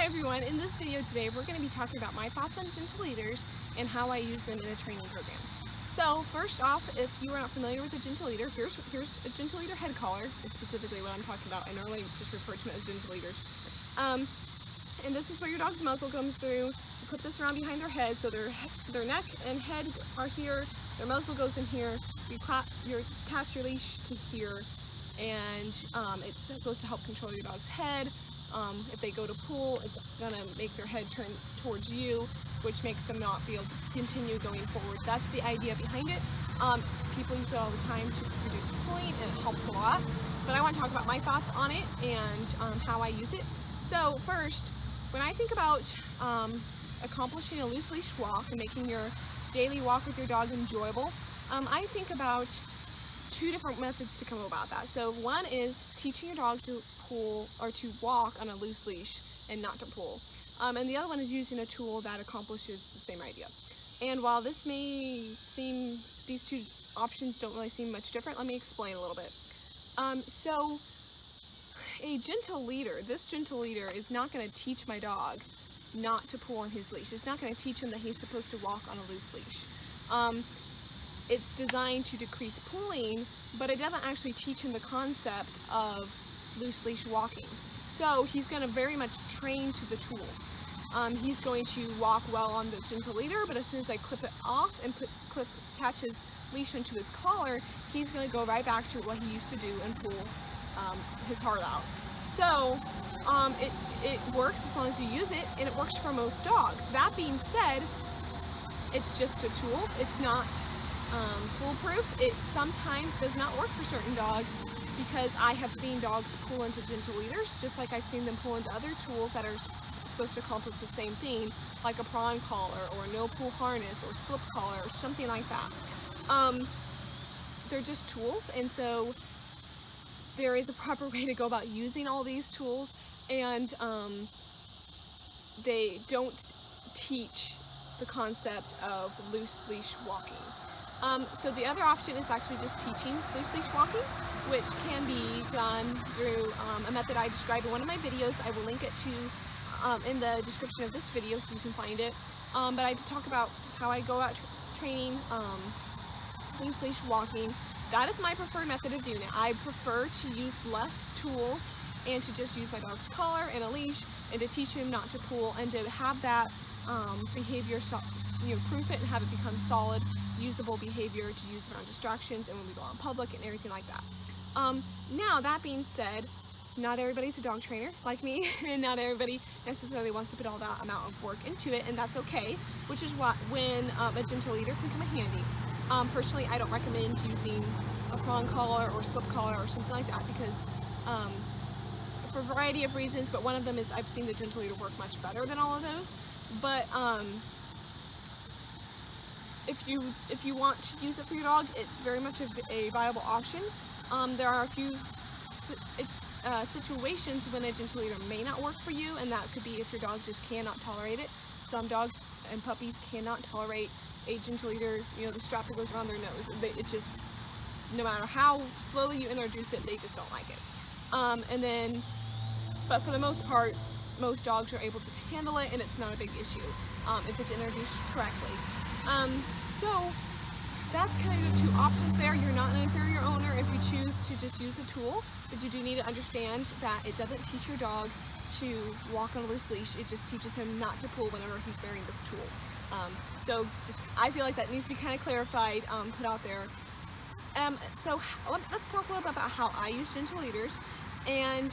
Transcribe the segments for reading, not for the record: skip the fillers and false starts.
Hi everyone, in this video today we're going to be talking about my thoughts on gentle leaders and how I use them in a training program. So first off, if you are not familiar with a gentle leader, here's a gentle leader head collar, is specifically what I'm talking about. I normally just refer to them as gentle leaders. And this is where your dog's muzzle comes through. You put this around behind their head, so their neck and head are here, their muzzle goes in here, you attach your leash to here, and it's supposed to help control your dog's head. If they go to pull, it's going to make their head turn towards you, which makes them not be able to continue going forward. That's the idea behind it. People use it all the time to reduce pulling, and it helps a lot. But I want to talk about my thoughts on it and how I use it. So first, when I think about accomplishing a loose leash walk and making your daily walk with your dog enjoyable, I think about two different methods to come about that. So one is teaching your dog to pull or to walk on a loose leash and not to pull. And the other one is using a tool that accomplishes the same idea. And while this may seem, these two options don't really seem much different, let me explain a little bit. So a gentle leader, this gentle leader is not going to teach my dog not to pull on his leash. It's not going to teach him that he's supposed to walk on a loose leash. It's designed to decrease pulling, but it doesn't actually teach him the concept of loose leash walking. So he's going to very much train to the tool. He's going to walk well on the gentle leader, but as soon as I clip it off and attach his leash into his collar, he's going to go right back to what he used to do and pull his heart out. So it works as long as you use it, and it works for most dogs. That being said, it's just a tool. It's not foolproof. It sometimes does not work for certain dogs because I have seen dogs pull into gentle leaders, just like I've seen them pull into other tools that are supposed to accomplish the same thing, like a prawn collar or a no pull harness or slip collar or something like that. They're just tools, and so there is a proper way to go about using all these tools, and they don't teach the concept of loose leash walking. So the other option is actually just teaching loose leash walking, which can be done through a method I describe in one of my videos. I will link it to in the description of this video so you can find it. But I talk about how I go out training loose leash walking. That is my preferred method of doing it. I prefer to use less tools and to just use my dog's collar and a leash, and to teach him not to pull, and to have that behavior, proof it and have it become solid, usable behavior to use around distractions and when we go out in public and everything like that. Now, that being said, not everybody's a dog trainer like me, and not everybody necessarily wants to put all that amount of work into it, and that's okay, which is when a gentle leader can come in handy. Personally, I don't recommend using a prawn collar or slip collar or something like that because for a variety of reasons, but one of them is I've seen the gentle leader work much better than all of those. But if you want to use it for your dog, it's very much a viable option. There are a few situations when a gentle leader may not work for you, and that could be if your dog just cannot tolerate it. Some dogs and puppies cannot tolerate a gentle leader, the strap that goes around their nose. It just, no matter how slowly you introduce it, they just don't like it. But for the most part, most dogs are able to handle it, and it's not a big issue if it's introduced correctly. So that's kind of the two options there. You're not an inferior owner if you choose to just use a tool, but you do need to understand that it doesn't teach your dog to walk on a loose leash. It just teaches him not to pull whenever he's wearing this tool. So I feel like that needs to be kind of clarified, put out there. So let's talk a little bit about how I use gentle leaders. And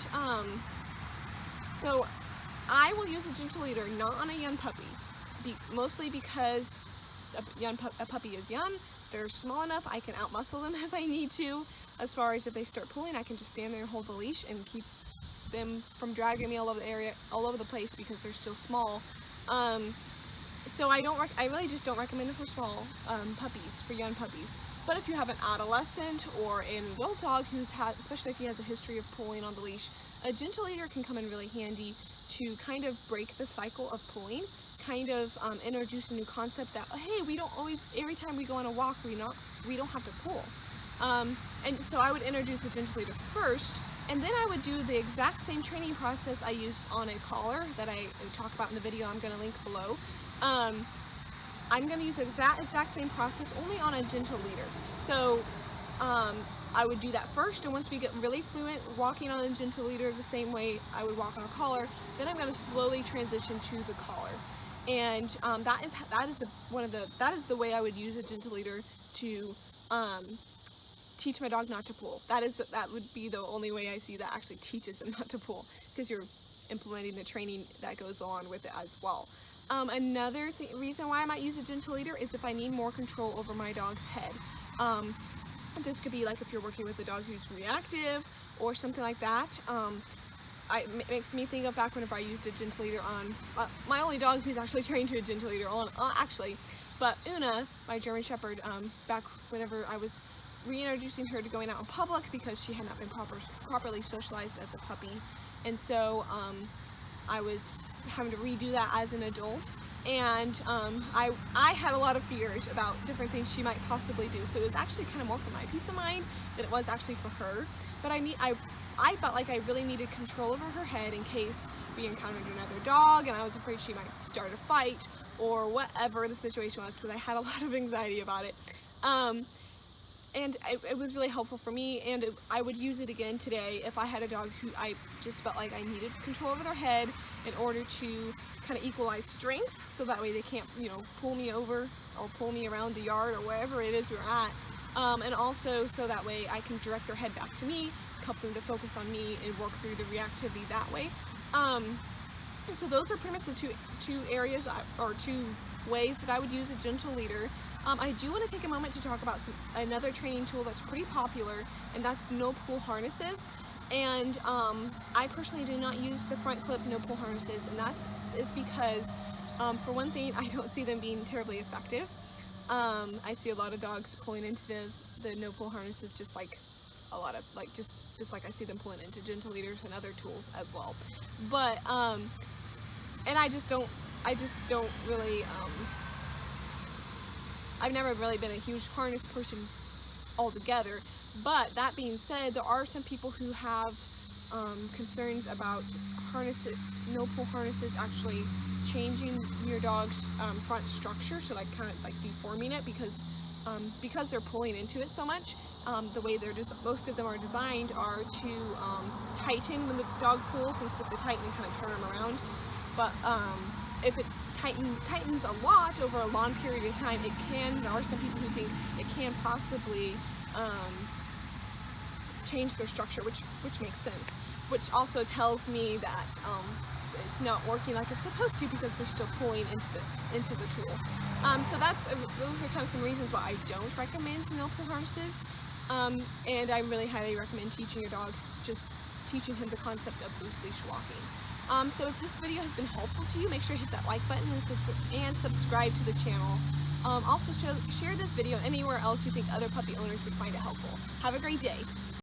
so I will use a gentle leader not on a young puppy, mostly because a puppy is young. They're small enough I can outmuscle them if I need to. As far as if they start pulling, I can just stand there and hold the leash and keep them from dragging me all over the place because they're still small. So I really just don't recommend it for small puppies, for young puppies. But if you have an adolescent or an adult dog especially if he has a history of pulling on the leash, a gentle leader can come in really handy to kind of break the cycle of pulling, kind of introduce a new concept that, hey, we don't always, every time we go on a walk, we don't have to pull. And so I would introduce the gentle leader first And then I would do the exact same training process I used on a collar that I talk about in the video I'm going to link below. I'm going to use that exact same process only on a gentle leader. So I would do that first, and once we get really fluent walking on a gentle leader the same way I would walk on a collar, then I'm going to slowly transition to the collar. And that is the way I would use a gentle leader to teach my dog not to pull. That would be the only way I see that actually teaches them not to pull, because you're implementing the training that goes along with it as well. Another reason why I might use a gentle leader is if I need more control over my dog's head. This could be like if you're working with a dog who's reactive or something like that. It makes me think of back whenever I used a gentle leader on my only dog who's actually trained to a gentle leader on, but Una, my German Shepherd, back whenever I was reintroducing her to going out in public because she had not been properly socialized as a puppy, and so I was having to redo that as an adult. And I had a lot of fears about different things she might possibly do, so it was actually kind of more for my peace of mind than it was actually for her. But I felt like I really needed control over her head in case we encountered another dog and I was afraid she might start a fight or whatever the situation was, because I had a lot of anxiety about it. And it was really helpful for me, and I would use it again today if I had a dog who I just felt like I needed control over their head in order to kind of equalize strength, so that way they can't, pull me over or pull me around the yard or wherever it is we're at, and also so that way I can direct their head back to me, help them to focus on me, and work through the reactivity that way. So those are pretty much the two areas or two ways that I would use a gentle leader. I do want to take a moment to talk about another training tool that's pretty popular, and that's no pull harnesses. And I personally do not use the front clip no pull harnesses, and that is because for one thing, I don't see them being terribly effective. I see a lot of dogs pulling into the no pull harnesses, just like a lot of just like I see them pulling into gentle leaders and other tools as well. But and I just don't really I've never really been a huge harness person altogether. But that being said, there are some people who have concerns about no pull harnesses actually changing your dog's front structure, so like kind of like deforming it, because they're pulling into it so much. The way most of them are designed are to tighten when the dog pulls, and supposed to tighten and kind of turn them around. But if it's tightens a lot over a long period of time, there are some people who think it can possibly change their structure, which makes sense, which also tells me that it's not working like it's supposed to, because they're still pulling into the tool. So those are kind of some reasons why I don't recommend no pull harnesses, and I really highly recommend teaching your dog, just teaching him the concept of loose leash walking. So if this video has been helpful to you, make sure to hit that like button and subscribe to the channel. Also share this video anywhere else you think other puppy owners would find it helpful. Have a great day.